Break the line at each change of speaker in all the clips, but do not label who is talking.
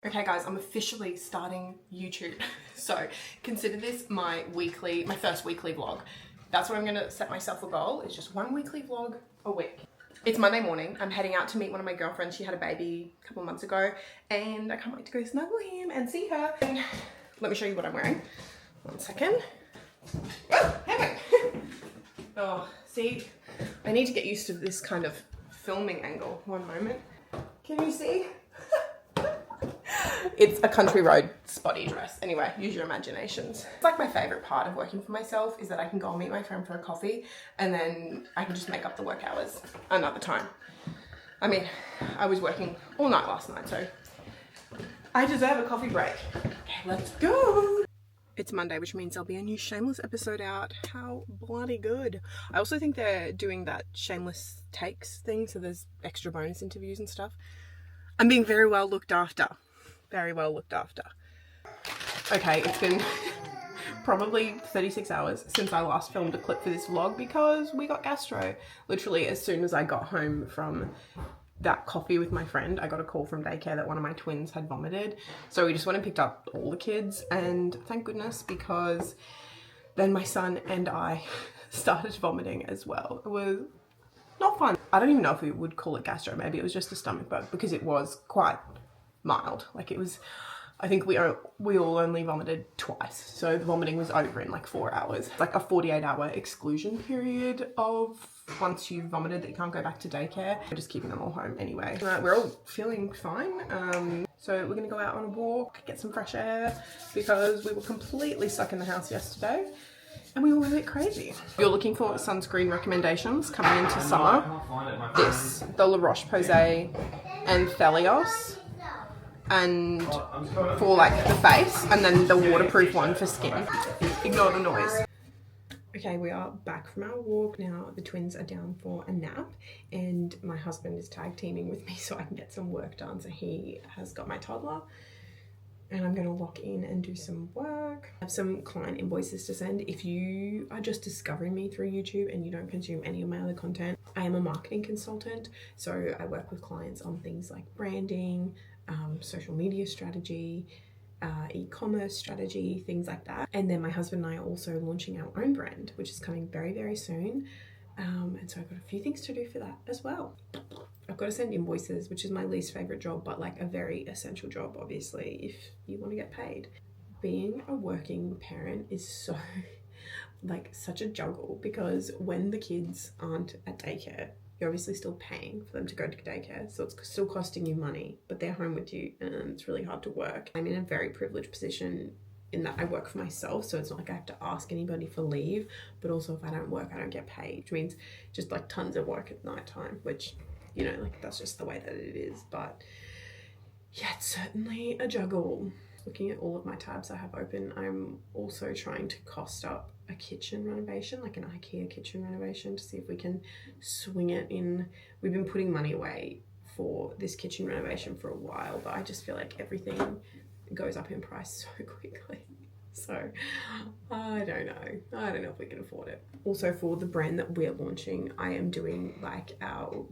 Okay guys, I'm officially starting YouTube. So consider this my first weekly vlog. That's what I'm gonna set myself a goal. It's just one weekly vlog a week. It's Monday morning. I'm heading out to meet one of my girlfriends. She had a baby a couple of months ago and I can't wait to go snuggle him and see her. And let me show you what I'm wearing. One second. Oh, hey, oh, see, I need to get used to this kind of filming angle. One moment. Can you see? It's a country road spotty dress. Anyway, use your imaginations. It's like my favorite part of working for myself is that I can go and meet my friend for a coffee and then I can just make up the work hours another time. I mean, I was working all night last night, so I deserve a coffee break. Okay, let's go. It's Monday, which means there'll be a new Shameless episode out. How bloody good. I also think they're doing that Shameless Takes thing, so there's extra bonus interviews and stuff. I'm being very well looked after. Very well looked after. Okay, it's been probably 36 hours since I last filmed a clip for this vlog because we got gastro. Literally, as soon as I got home from that coffee with my friend, I got a call from daycare that one of my twins had vomited. So we just went and picked up all the kids, and thank goodness, because then my son and I started vomiting as well. It was not fun. I don't even know if we would call it gastro. Maybe it was just a stomach bug because it was quite mild. Like it was, I think we all only vomited twice. So the vomiting was over in like 4 hours. Like a 48-hour exclusion period of once you've vomited that you can't go back to daycare. We're just keeping them all home anyway. We're all feeling fine. So we're gonna go out on a walk, get some fresh air because we were completely stuck in the house yesterday. And we were a bit crazy. If you're looking for sunscreen recommendations coming into summer, the La Roche-Posay and Thelios, and for like the face, and then the waterproof one for skin. Ignore the noise. Okay, we are back from our walk now. The twins are down for a nap and my husband is tag teaming with me so I can get some work done. So he has got my toddler and I'm gonna lock in and do some work. I have some client invoices to send. If you are just discovering me through YouTube and you don't consume any of my other content, I am a marketing consultant. So I work with clients on things like branding, social media strategy, e-commerce strategy, things like that. And then my husband and I are also launching our own brand, which is coming very, very soon. And so I've got a few things to do for that as well. I've got to send invoices, which is my least favorite job, but like a very essential job, obviously, if you want to get paid. Being a working parent is so like such a juggle because when the kids aren't at daycare, you're obviously still paying for them to go to daycare, so it's still costing you money, but they're home with you and it's really hard to work. I'm in a very privileged position in that I work for myself, so it's not like I have to ask anybody for leave, but also if I don't work, I don't get paid, which means just like tons of work at night time, which, you know, like that's just the way that it is. But yeah, it's certainly a juggle. Looking at all of my tabs I have open, I'm also trying to cost up a kitchen renovation, like an IKEA kitchen renovation, to see if we can swing it in. We've been putting money away for this kitchen renovation for a while, but I just feel like everything goes up in price so quickly. So I don't know if we can afford it. Also, for the brand that we're launching, I am doing like our,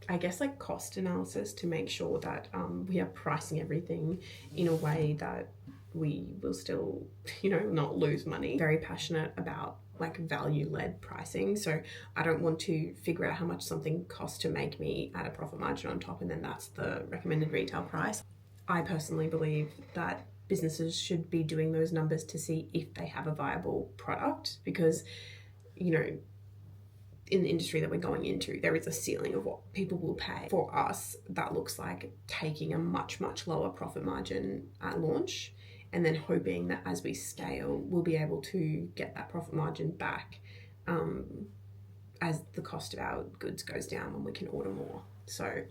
I guess, like cost analysis to make sure that we are pricing everything in a way that we will still, you know, not lose money. Very passionate about like value-led pricing. So I don't want to figure out how much something costs to make me add a profit margin on top and then that's the recommended retail price. I personally believe that businesses should be doing those numbers to see if they have a viable product because, you know, in the industry that we're going into, there is a ceiling of what people will pay. For us, that looks like taking a much, much lower profit margin at launch and then hoping that as we scale, we'll be able to get that profit margin back as the cost of our goods goes down when we can order more. So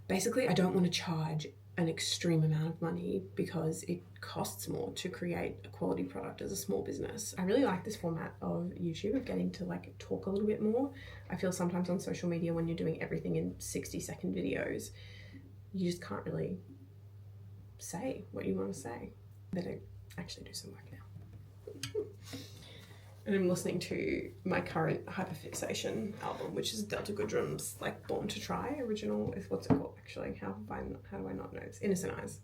basically, I don't want to charge an extreme amount of money because it costs more to create a quality product as a small business. I really like this format of YouTube, of getting to like talk a little bit more. I feel sometimes on social media when you're doing everything in 60-second videos, you just can't really say what you want to say. Better actually do some work now. And I'm listening to my current hyperfixation album, which is Delta Goodrum's like Born to Try original. What's it called actually? How do I not know? It's Innocent Eyes.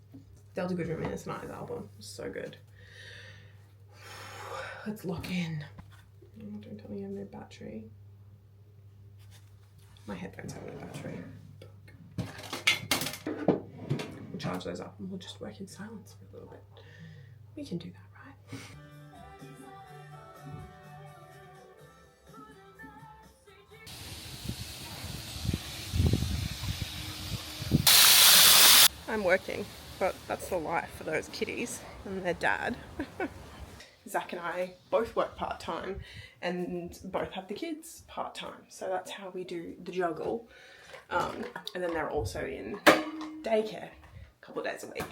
Delta Goodrum Innocent Eyes album. So good. Let's lock in. Oh, don't tell me you have no battery. My headphones have no battery. We'll charge those up and we'll just work in silence for a little bit. We can do that, right? I'm working, but that's the life for those kiddies and their dad. Zach and I both work part-time and both have the kids part-time. So that's how we do the juggle. And then they're also in daycare a couple of days a week.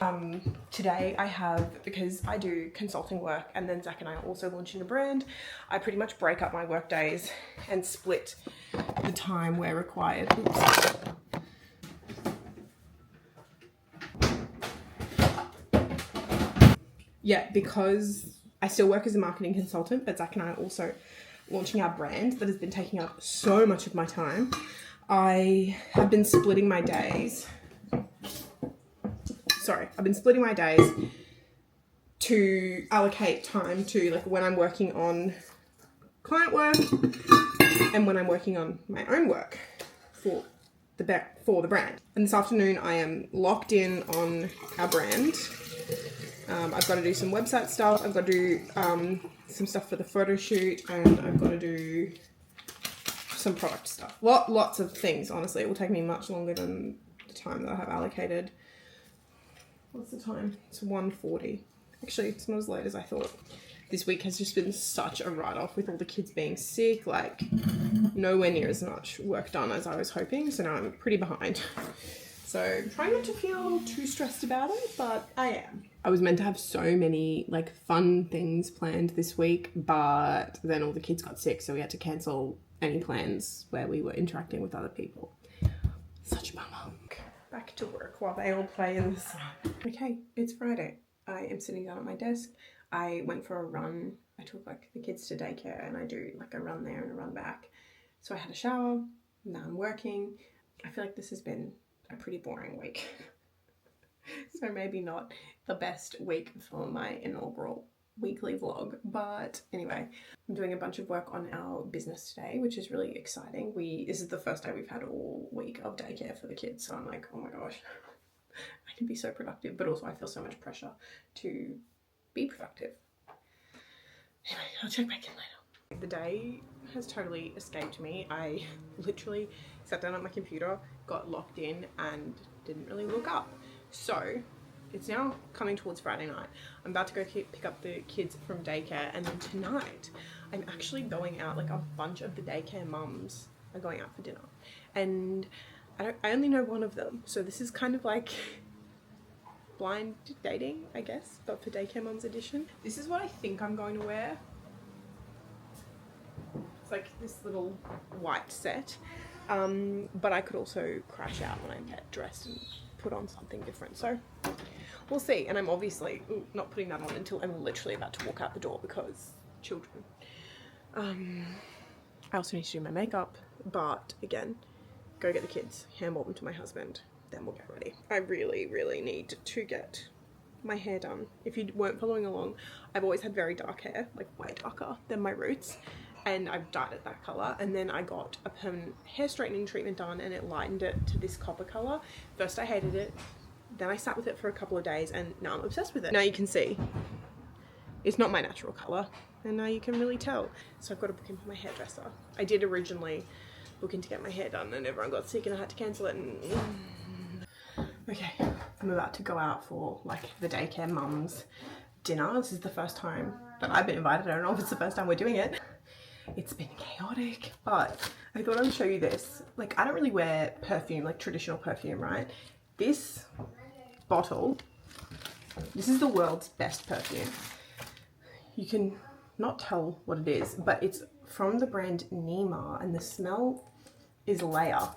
Today I have, because I do consulting work and then Zach and I are also launching a brand, I pretty much break up my work days and split the time where required. Oops. Yeah, because I still work as a marketing consultant, but Zach and I are also launching our brand that has been taking up so much of my time. I have been splitting my days. I've been splitting my days to allocate time to like when I'm working on client work and when I'm working on my own work for the brand. And this afternoon I am locked in on our brand. I've got to do some website stuff, I've got to do some stuff for the photo shoot, and I've got to do some product stuff. Lots of things, honestly. It will take me much longer than the time that I have allocated. What's the time? It's 1:40. Actually, it's not as late as I thought. This week has just been such a write-off with all the kids being sick, like nowhere near as much work done as I was hoping, so now I'm pretty behind. So trying not to feel too stressed about it, but I am. I was meant to have so many like fun things planned this week, but then all the kids got sick, so we had to cancel any plans where we were interacting with other people. Such a bummer. Back to work while they all play in the sun. Okay, it's Friday. I am sitting down at my desk. I went for a run. I took like the kids to daycare and I do like a run there and a run back. So I had a shower, now I'm working. I feel like this has been a pretty boring week. So maybe not the best week for my inaugural weekly vlog, but anyway, I'm doing a bunch of work on our business today, which is really exciting. This is the first day we've had all week of daycare for the kids, so I'm like, oh my gosh, I can be so productive, but also I feel so much pressure to be productive. Anyway, I'll check back in later. The day has totally escaped me. I literally sat down at my computer, got locked in and didn't really look up. So it's now coming towards Friday night. I'm about to go pick up the kids from daycare, and then tonight I'm actually going out. Like a bunch of the daycare mums are going out for dinner, and I only know one of them, so this is kind of like blind dating, I guess, but for daycare mums edition. This is what I think I'm going to wear. It's like this little white set, but I could also crash out when I get dressed and put on something different, so we'll see. And I'm obviously not putting that on until I'm literally about to walk out the door because children. I also need to do my makeup, but again, go get the kids, handball them to my husband, then we'll get ready. I really need to get my hair done. If you weren't following along, I've always had very dark hair, like way darker than my roots, and I've dyed it that color, and then I got a permanent hair straightening treatment done and it lightened it to this copper color. First I hated it, then I sat with it for a couple of days, and now I'm obsessed with it. Now you can see it's not my natural color, and now you can really tell. So I've got to book in for my hairdresser. I did originally book in to get my hair done and everyone got sick and I had to cancel it, and okay, I'm about to go out for like the daycare mums dinner. This is the first time that I've been invited. I don't know if it's the first time we're doing it. It's been chaotic, but I thought I would show you this. Like, I don't really wear perfume, like traditional perfume, right? This bottle, this is the world's best perfume. You can not tell what it is, but it's from the brand Nima, and the smell is Leia,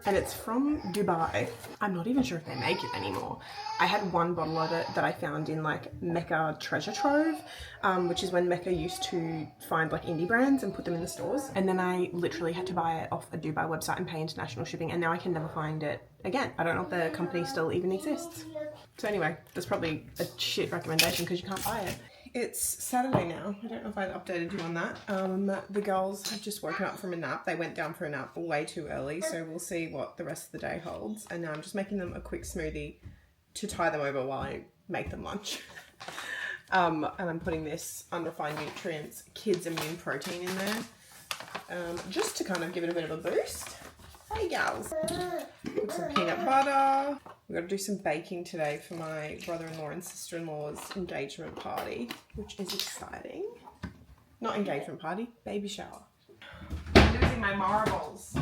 and it's from Dubai. I'm not even sure if they make it anymore. I had one bottle of it that I found in like Mecca Treasure Trove, which is when Mecca used to find like indie brands and put them in the stores. And then I literally had to buy it off a Dubai website and pay international shipping, and now I can never find it again. I don't know if the company still even exists. So anyway, that's probably a shit recommendation because you can't buy it. It's Saturday now. I don't know if I updated you on that. The girls have just woken up from a nap. They went down for a nap way too early, so we'll see what the rest of the day holds. And now I'm just making them a quick smoothie to tie them over while I make them lunch. And I'm putting this Unrefined Nutrients Kids Immune Protein in there, just to kind of give it a bit of a boost. Hey gals. Put some peanut butter. We've got to do some baking today for my brother-in-law and sister-in-law's engagement party, which is exciting. Not engagement party, baby shower. I'm losing my marbles.